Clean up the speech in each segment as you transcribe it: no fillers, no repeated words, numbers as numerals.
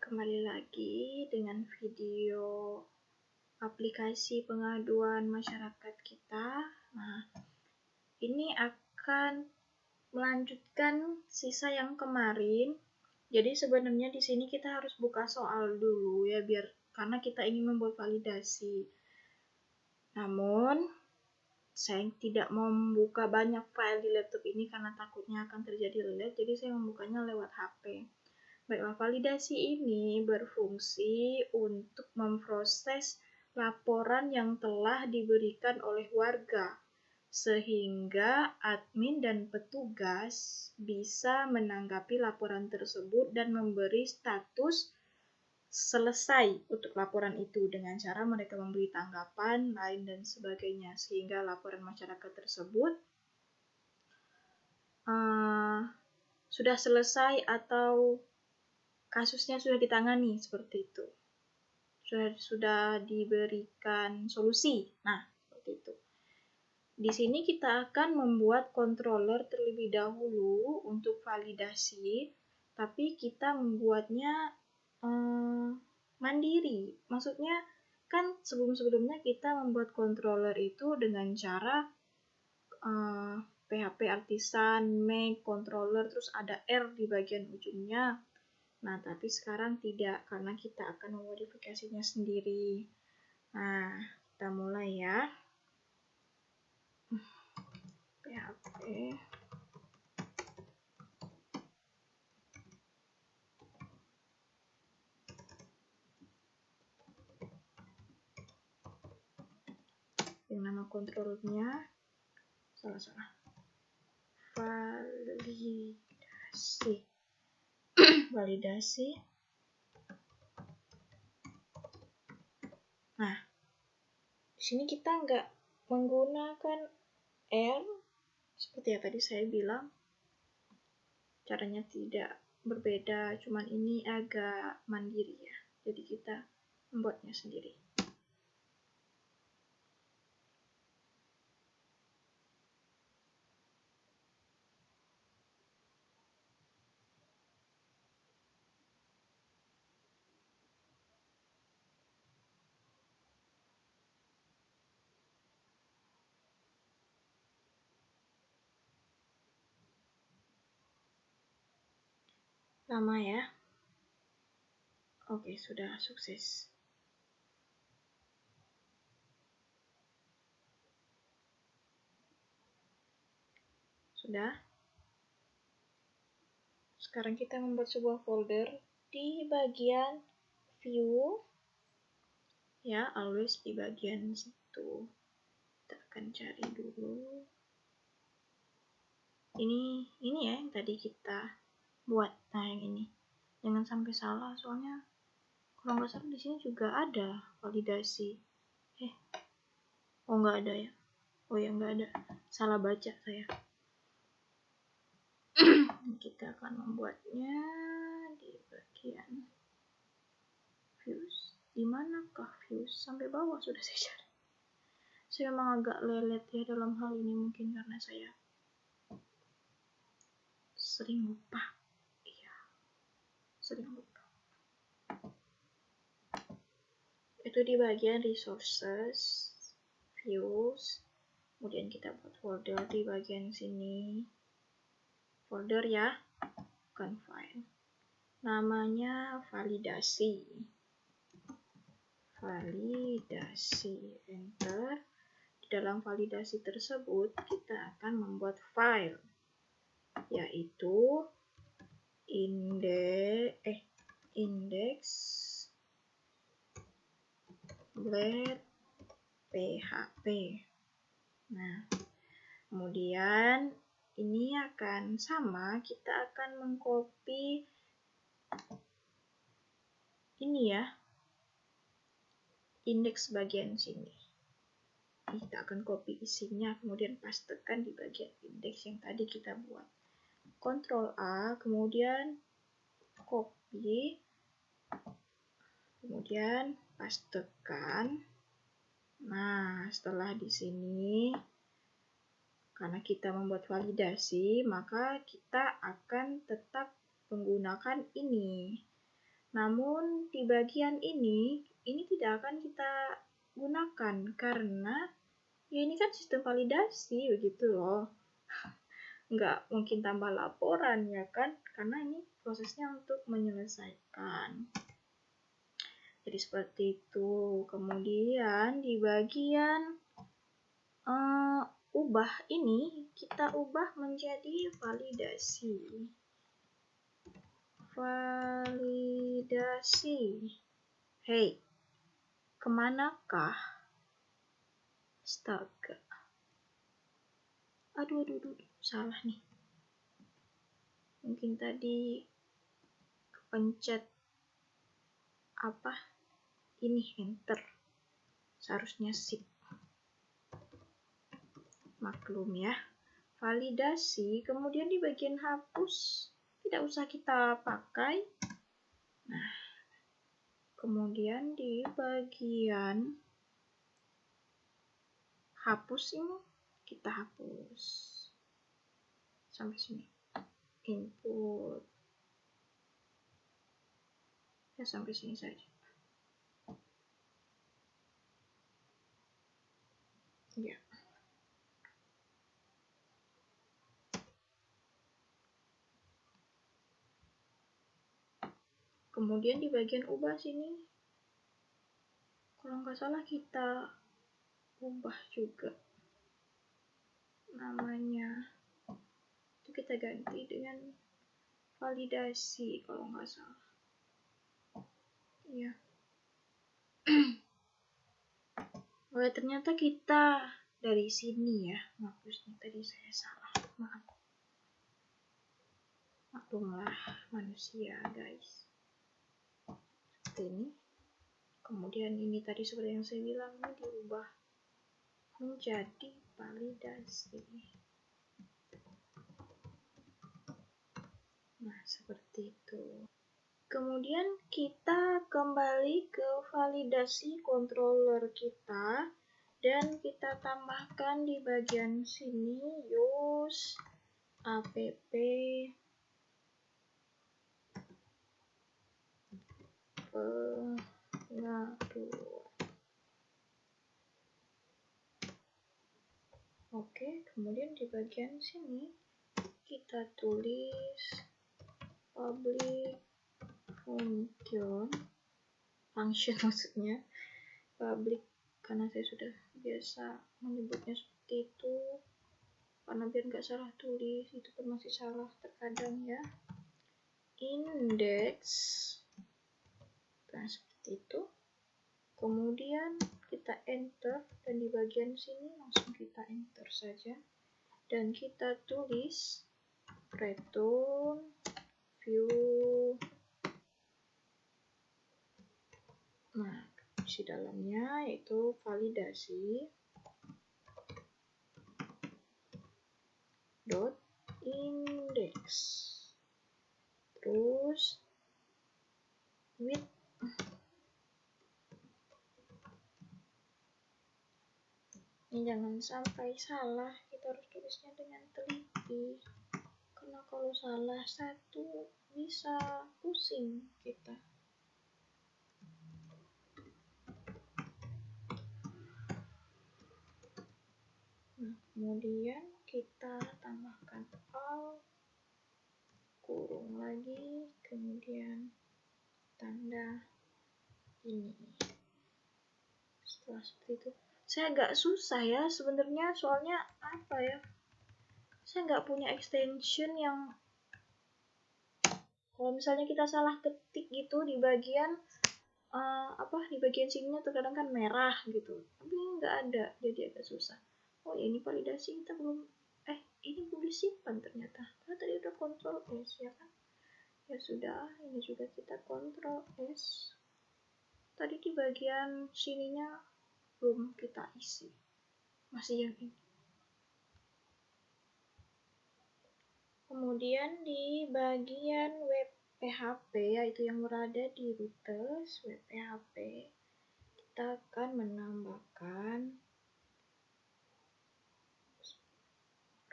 Kembali lagi dengan video aplikasi pengaduan masyarakat kita. Nah, ini akan melanjutkan sisa yang kemarin. Jadi sebenarnya di sini kita harus buka soal dulu ya, karena kita ingin membuat validasi. Namun saya tidak mau membuka banyak file di laptop ini karena takutnya akan terjadi lag, jadi saya membukanya lewat HP. Baiklah, validasi ini berfungsi untuk memproses laporan yang telah diberikan oleh warga, sehingga admin dan petugas bisa menanggapi laporan tersebut dan memberi status selesai untuk laporan itu dengan cara mereka memberi tanggapan, lain dan sebagainya, sehingga laporan masyarakat tersebut sudah selesai atau kasusnya sudah ditangani, seperti itu. Sudah diberikan solusi. Nah, seperti itu. Di sini kita akan membuat controller terlebih dahulu untuk validasi, tapi kita membuatnya mandiri. Maksudnya kan sebelum-sebelumnya kita membuat controller itu dengan cara PHP Artisan, Make, controller, terus ada R di bagian ujungnya. Nah, tapi sekarang tidak, karena kita akan memodifikasinya sendiri. Nah, kita mulai ya. PHP. Yang nama kontrolnya, salah. Validasi. Validasi. Nah, di sini kita nggak menggunakan R seperti yang tadi saya bilang. Caranya tidak berbeda, cuman ini agak mandiri ya. Jadi kita membuatnya sendiri. Lama ya. Oke, sudah sukses. Sudah. Sekarang kita membuat sebuah folder di bagian view. Ya, always di bagian situ. Kita akan cari dulu. Ini ya yang tadi kita buat. Nah, yang ini. Jangan sampai salah, soalnya kalau nggak salah di sini juga ada validasi. Oh nggak ada ya. Oh ya nggak ada. Salah baca saya. Kita akan membuatnya di bagian views. Di manakah views? Sampai bawah sudah saya cari. Saya memang agak lelet ya dalam hal ini, mungkin karena saya sering lupa. Iya, sering lupa. Itu di bagian resources, views. Kemudian kita buat folder di bagian sini. Folder ya, bukan file. Namanya validasi. Validasi, enter. Di dalam validasi tersebut kita akan membuat file, yaitu index.php. Nah, kemudian ini akan sama, kita akan mengcopy ini ya, indeks bagian sini. Kita akan copy isinya, kemudian pastekan di bagian indeks yang tadi kita buat. Ctrl A, kemudian copy, kemudian pastekan. Nah, setelah di sini, karena kita membuat validasi, maka kita akan tetap menggunakan ini. Namun di bagian ini tidak akan kita gunakan karena ya ini kan sistem validasi begitu loh. Nggak mungkin tambah laporan ya kan, karena ini prosesnya untuk menyelesaikan. Jadi seperti itu. Kemudian di bagian ubah ini kita ubah menjadi validasi. Hey, kemanakah? Astaga. Aduh, salah nih. Mungkin tadi kepencet apa? Ini enter. Seharusnya shift. Maklum ya. Validasi, kemudian di bagian hapus tidak usah kita pakai. Nah, kemudian di bagian hapus ini kita hapus sampai sini. Input ya, sampai sini saja. Ya. Kemudian di bagian ubah sini, kalau nggak salah kita ubah juga namanya. Itu kita ganti dengan validasi kalau nggak salah. Ya. Oh, ternyata kita dari sini ya ngapusnya, tadi saya salah, maaf. Maklumlah manusia guys. Seperti ini. Kemudian ini tadi seperti yang saya bilang, ini diubah menjadi validasi. Nah, seperti itu. Kemudian kita kembali ke validasi controller kita dan kita tambahkan di bagian sini use app pengaduan. Oke, kemudian di bagian sini kita tulis public function maksudnya public, karena saya sudah biasa menyebutnya seperti itu karena biar nggak salah tulis, itu pun masih salah terkadang ya. Index, nah seperti itu. Kemudian kita enter dan di bagian sini langsung kita enter saja dan kita tulis return view. Nah, isi dalamnya yaitu validasi dot index terus with ini jangan sampai salah, kita harus tulisnya dengan teliti karena kalau salah satu bisa pusing kita. Nah, kemudian kita tambahkan all kurung lagi, kemudian tanda ini. Setelah seperti itu, saya agak susah ya sebenarnya, soalnya apa ya, saya nggak punya extension yang kalau misalnya kita salah ketik gitu di bagian di bagian sininya terkadang kan merah gitu, tapi nggak ada, jadi agak susah. Oh ya, ini validasi kita belum ini belum disimpan ternyata, karena tadi udah Ctrl S ya kan. Ya sudah, ini juga kita Ctrl S. Tadi di bagian sininya belum kita isi, masih yang ini. Kemudian di bagian web PHP, yaitu yang berada di routes web PHP, kita akan menambahkan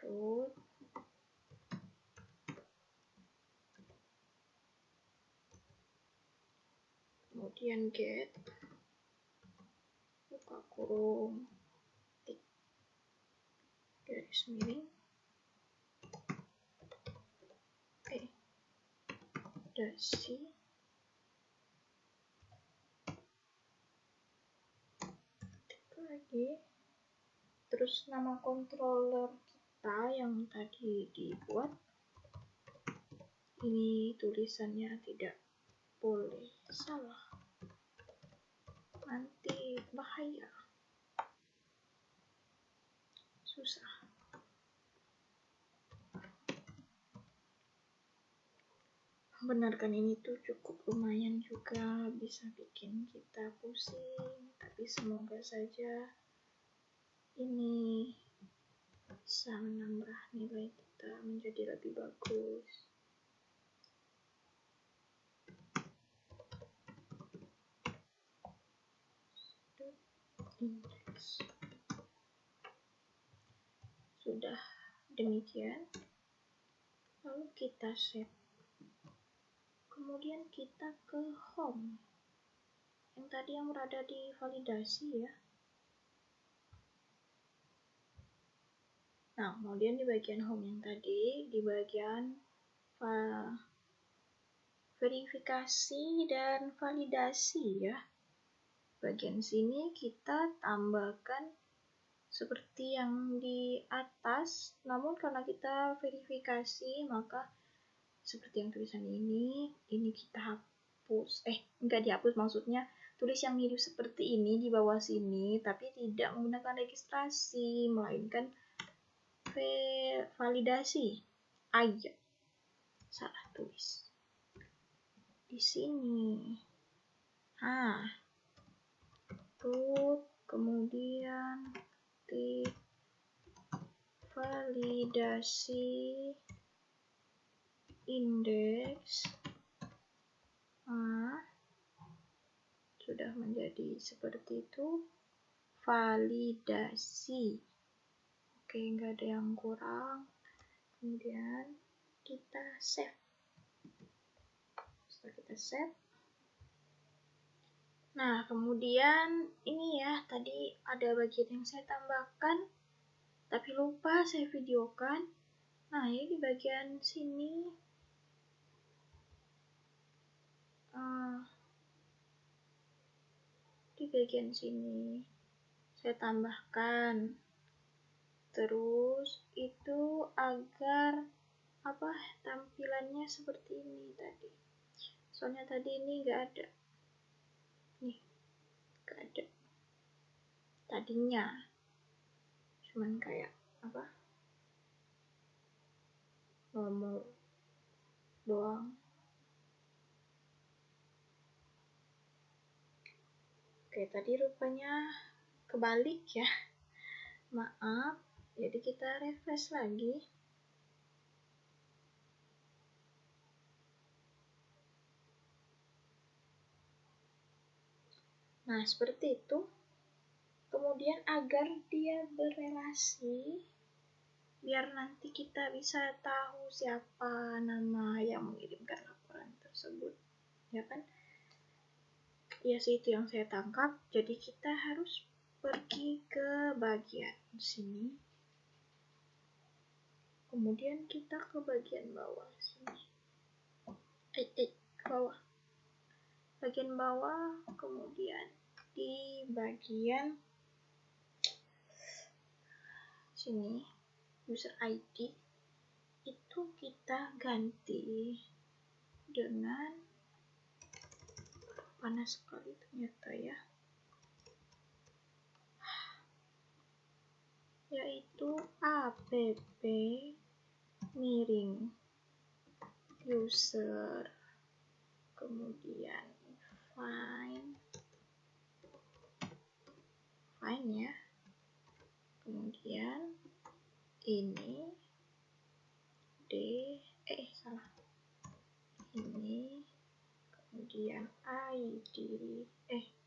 root kemudian get, buka kurung, tik, garis miring, dasi, tik lagi, terus nama controller kita yang tadi dibuat, ini tulisannya tidak boleh salah, nanti bahaya, susah. Benarkan ini tuh cukup lumayan juga, bisa bikin kita pusing, tapi semoga saja ini bisa menambah nilai kita menjadi lebih bagus. Index. Sudah demikian, lalu kita save. Kemudian kita ke home, yang tadi yang berada di validasi ya. Nah, kemudian di bagian home yang tadi, di bagian verifikasi dan validasi ya. Bagian sini kita tambahkan seperti yang di atas, namun karena kita verifikasi maka seperti yang tulisan ini kita hapus. Enggak dihapus, maksudnya tulis yang mirip seperti ini di bawah sini, tapi tidak menggunakan registrasi, melainkan validasi aja. Salah tulis di sini. Root, kemudian tik validasi indeks. Sudah menjadi seperti itu. Validasi. Oke, nggak ada yang kurang. Kemudian kita save. Setelah kita save, nah kemudian ini ya, tadi ada bagian yang saya tambahkan tapi lupa saya videokan. Nah, ini di bagian sini saya tambahkan. Terus itu agar tampilannya seperti ini tadi. Soalnya tadi ini nggak ada. Nih, nggak ada. Tadinya cuman kayak nomor doang. Oke, tadi rupanya kebalik ya. Maaf, jadi kita refresh lagi. Nah, seperti itu. Kemudian agar dia berelasi, biar nanti kita bisa tahu siapa nama yang mengirimkan laporan tersebut. Ya kan? Ya sih, itu yang saya tangkap. Jadi kita harus pergi ke bagian sini. Kemudian kita ke bagian bawah sini. Ke bawah. Bagian bawah, kemudian di bagian sini user ID itu kita ganti dengan panas sekali ternyata ya, yaitu app miring user, kemudian find ya, kemudian ini ini, kemudian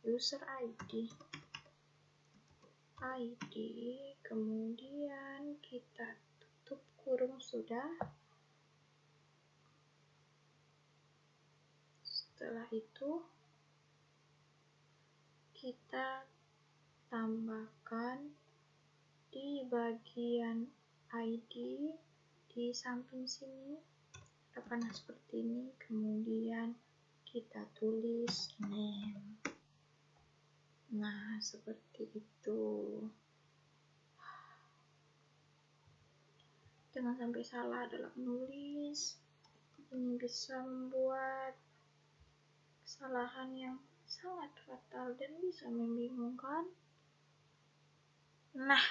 user ID, kemudian kita tutup kurung sudah. Setelah itu kita tambahkan di bagian ID di samping sini, kita panah seperti ini, kemudian kita tulis name. Nah, seperti itu. Jangan sampai salah dalam menulis. Ini bisa membuat kesalahan yang sangat fatal dan bisa membingungkan. Nah,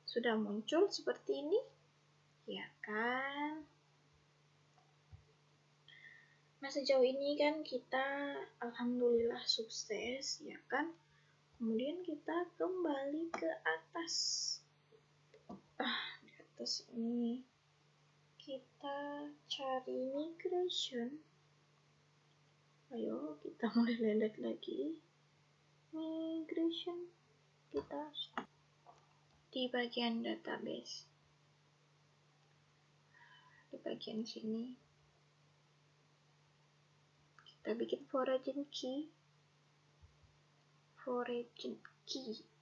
sudah muncul seperti ini, ya kan? Nah, sejauh ini kan kita alhamdulillah sukses, ya kan? Kemudian kita kembali ke atas. Di atas ini kita cari migration. Ayo, kita mulai lihat lagi. Migration, kita di bagian database. Di bagian sini kita bikin foreign key,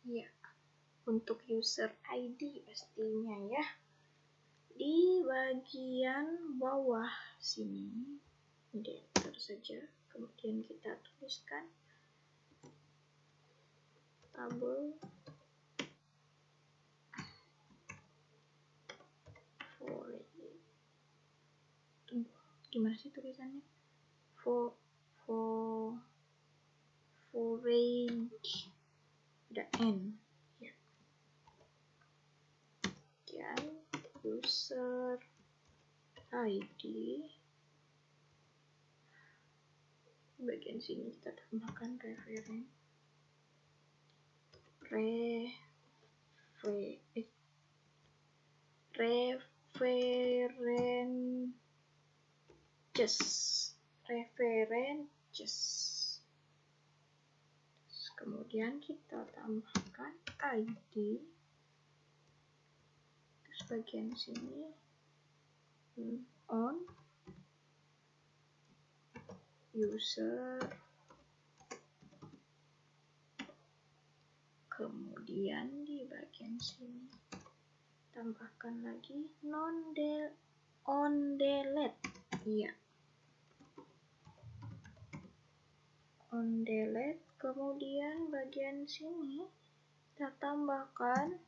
ya, untuk user ID pastinya ya. Di bagian bawah sini, di enter saja, kemudian kita tuliskan tabel foreign. Gimana sih tulisannya? Foreign, ada N ya. Dan user ID bagian sini kita tambahkan reference kemudian kita tambahkan ID, terus bagian sini on user, kemudian di bagian sini tambahkan lagi on delete, iya, on delete. Kemudian bagian sini kita tambahkan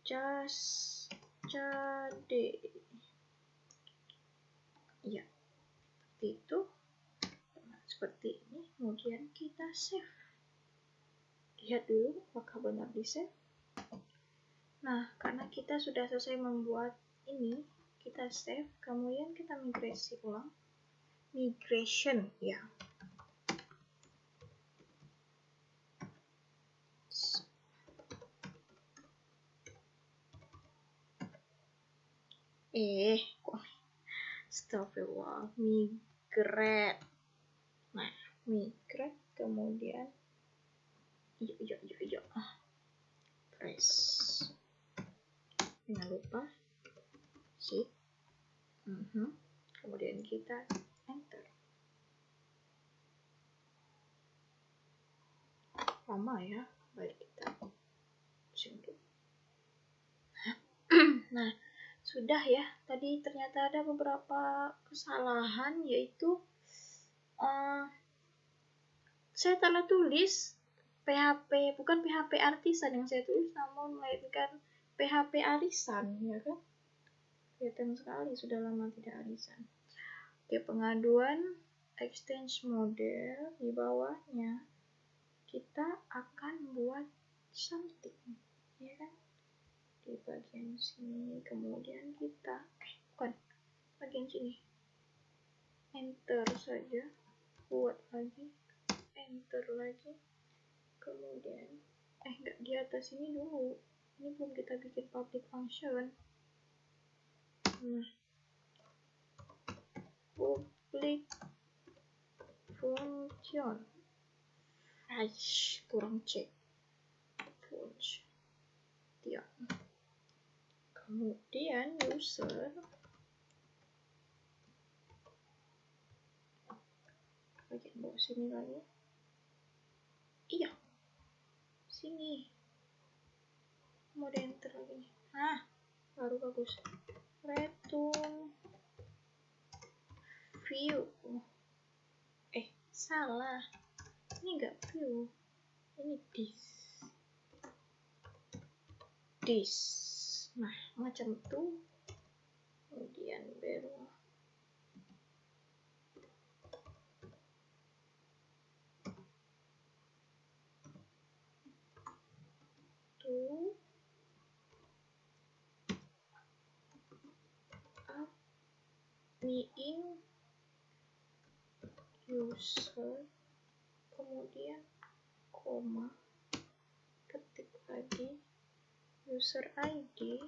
just jadi, ya, seperti itu. Nah, seperti ini. Kemudian kita save. Lihat dulu apakah benar di save. Nah, karena kita sudah selesai membuat ini, kita save, kemudian kita migrasi ulang. Migration, ya. Astagfirullah, migrate. Nah, migrate, kemudian press. Jangan lupa shift. Kemudian kita enter. Lama ya, baik kita singkat. Nah, sudah ya. Tadi ternyata ada beberapa kesalahan, yaitu saya salah tulis PHP, bukan PHP artisan yang saya tulis, namun melainkan PHP arisan, ya kan? Kelihatan sekali sudah lama tidak arisan. Oke, pengaduan exchange model, di bawahnya kita akan buat something, ya kan? Di bagian sini, kemudian kita bagian sini, enter saja, buat lagi, enter lagi, kemudian enggak, di atas ini dulu, ini belum kita bikin public function. Nah, public function, kurang cek function, ya. Kemudian user, bagian bawah sini lagi, Sini. Mau ada enter lagi. Nah, baru bagus. Return view. Salah. Ini enggak view. Ini this. Nah, macam itu. Kemudian baru tuh in user, kemudian koma, ketik lagi user ID,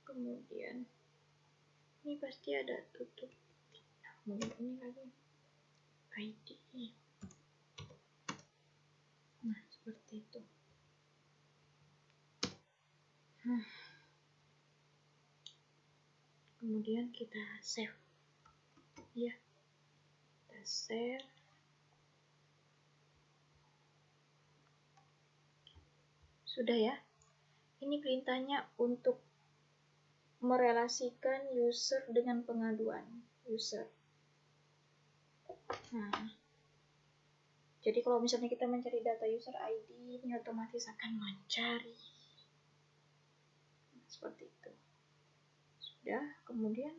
kemudian ini pasti ada tutup, kemudian ini lagi ID. Nah, seperti itu. Kemudian kita save. Ya, kita save. Sudah ya. Ini perintahnya untuk merelasikan user dengan pengaduan user. Nah, jadi kalau misalnya kita mencari data user ID, ini otomatis akan mencari. Seperti itu. Sudah, kemudian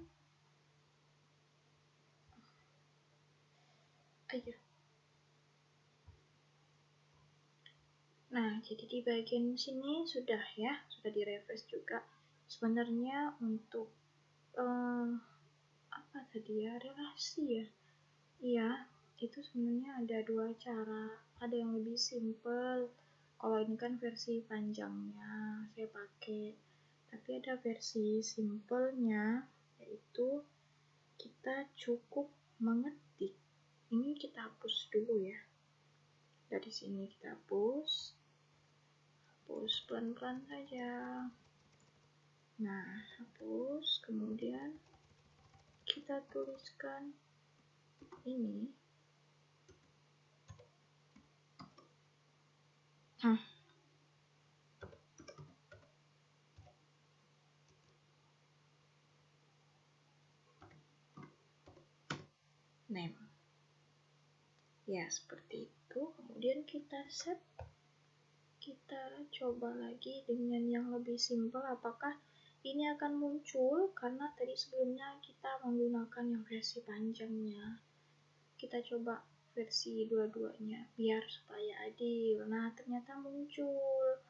Nah, jadi di bagian sini sudah ya, sudah di-refresh juga. Sebenarnya untuk apa tadi ya, relasi ya. Iya, itu sebenarnya ada dua cara. Ada yang lebih simple. Kalau ini kan versi panjangnya saya pakai. Tapi ada versi simpelnya, yaitu kita cukup mengetik. Ini kita hapus dulu ya. Dari sini kita hapus pelan-pelan saja. Nah, hapus, kemudian kita tuliskan ini. Name. Ya, seperti itu. Kemudian kita set. Kita coba lagi dengan yang lebih simpel, apakah ini akan muncul, karena tadi sebelumnya kita menggunakan yang versi panjangnya. Kita coba versi dua-duanya biar supaya adil. Nah, ternyata muncul.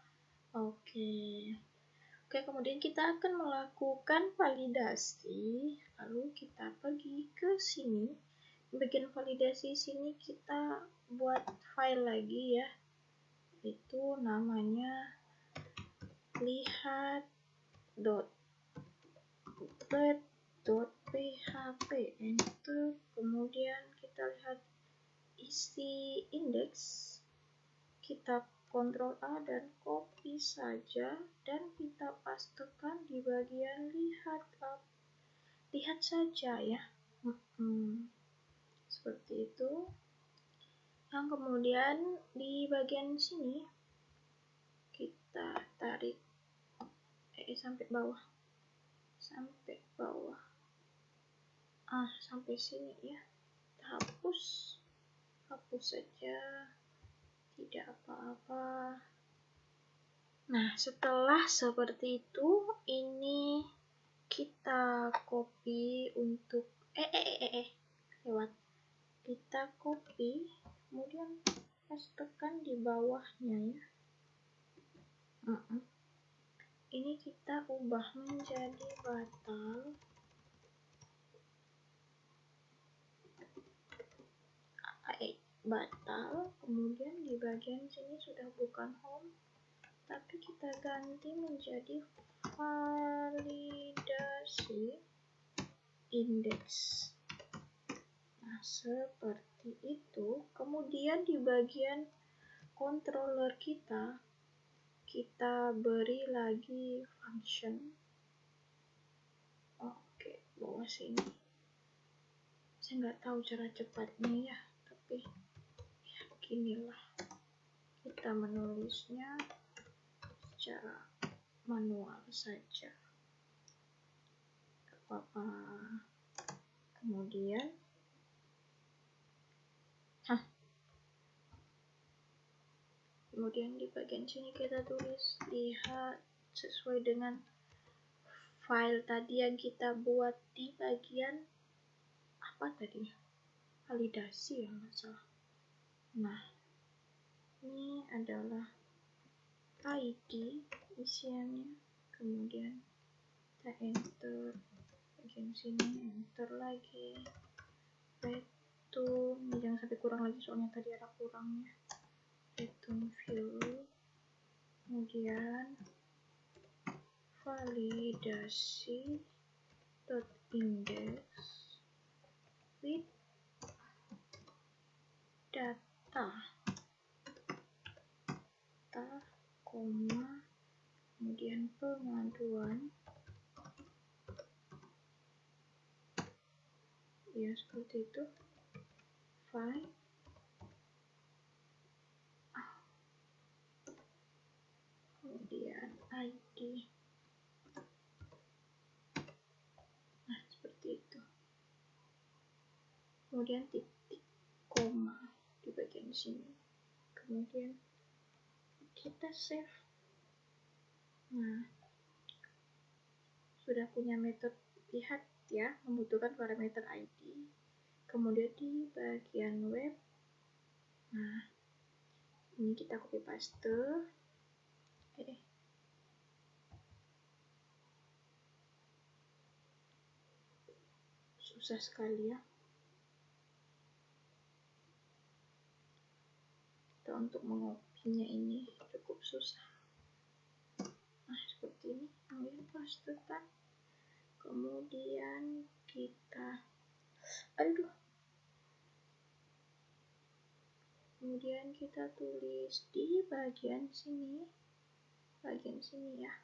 Oke, kemudian kita akan melakukan validasi. Lalu kita pergi ke sini. Bagian validasi sini kita buat file lagi ya. Itu namanya lihat.let.php. Enter. Kemudian kita lihat isi indeks. Kita Ctrl A dan copy saja dan kita pastekan di bagian lihat saja ya. Seperti itu. Yang kemudian di bagian sini kita tarik sampai bawah. Sampai sini ya. Kita hapus saja. Tidak apa-apa. Nah, setelah seperti itu, ini kita copy untuk lewat. Kita copy, kemudian pastekan di bawahnya ya. Ini kita ubah menjadi batal. Kemudian di bagian sini sudah bukan home, tapi kita ganti menjadi validasi indeks. Nah, seperti itu. Kemudian di bagian controller kita beri lagi function. Oke, bawah sini. Saya nggak tahu cara cepatnya ya, tapi ya ginilah kita menulisnya secara manual saja. Apa kemudian kemudian di bagian sini kita tulis lihat sesuai dengan file tadi yang kita buat di bagian apa tadi, validasi ya nggak salah. Nah, ini adalah ID isiannya, kemudian kita enter bagian sini, enter lagi, return, jangan sampai kurang lagi soalnya tadi ada kurangnya, return view, kemudian validasi .index with data, koma, kemudian pengaduan, ya seperti itu, file, kemudian ID, nah seperti itu, kemudian titik, koma di bagian sini, kemudian kita save. Nah, sudah punya metode, lihat ya, membutuhkan parameter ID, kemudian di bagian web, nah ini kita copy paste, susah sekali ya kita untuk mengopinya, ini cukup susah. Nah seperti ini, kemudian pastekan, kemudian kita kemudian kita tulis di bagian sini ya,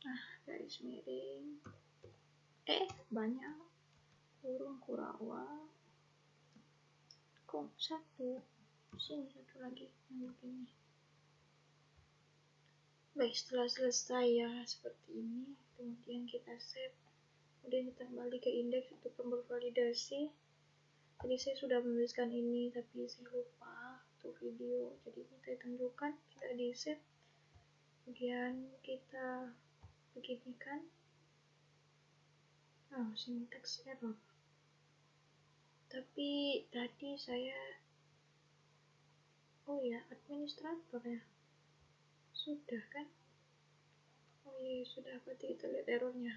nah garis miring, banyak kurung kurawal, kok satu lagi yang begini. Baik, setelah selesai ya seperti ini, kemudian kita save, kemudian kita kembali ke indeks untuk memvalidasi. Tadi saya sudah menuliskan ini tapi saya lupa untuk video, jadi kita tunjukkan, kita di save, kemudian kita beginikan. Syntax error, tapi tadi saya administrator ya, sudah kan, sudah, berarti kita lihat errornya.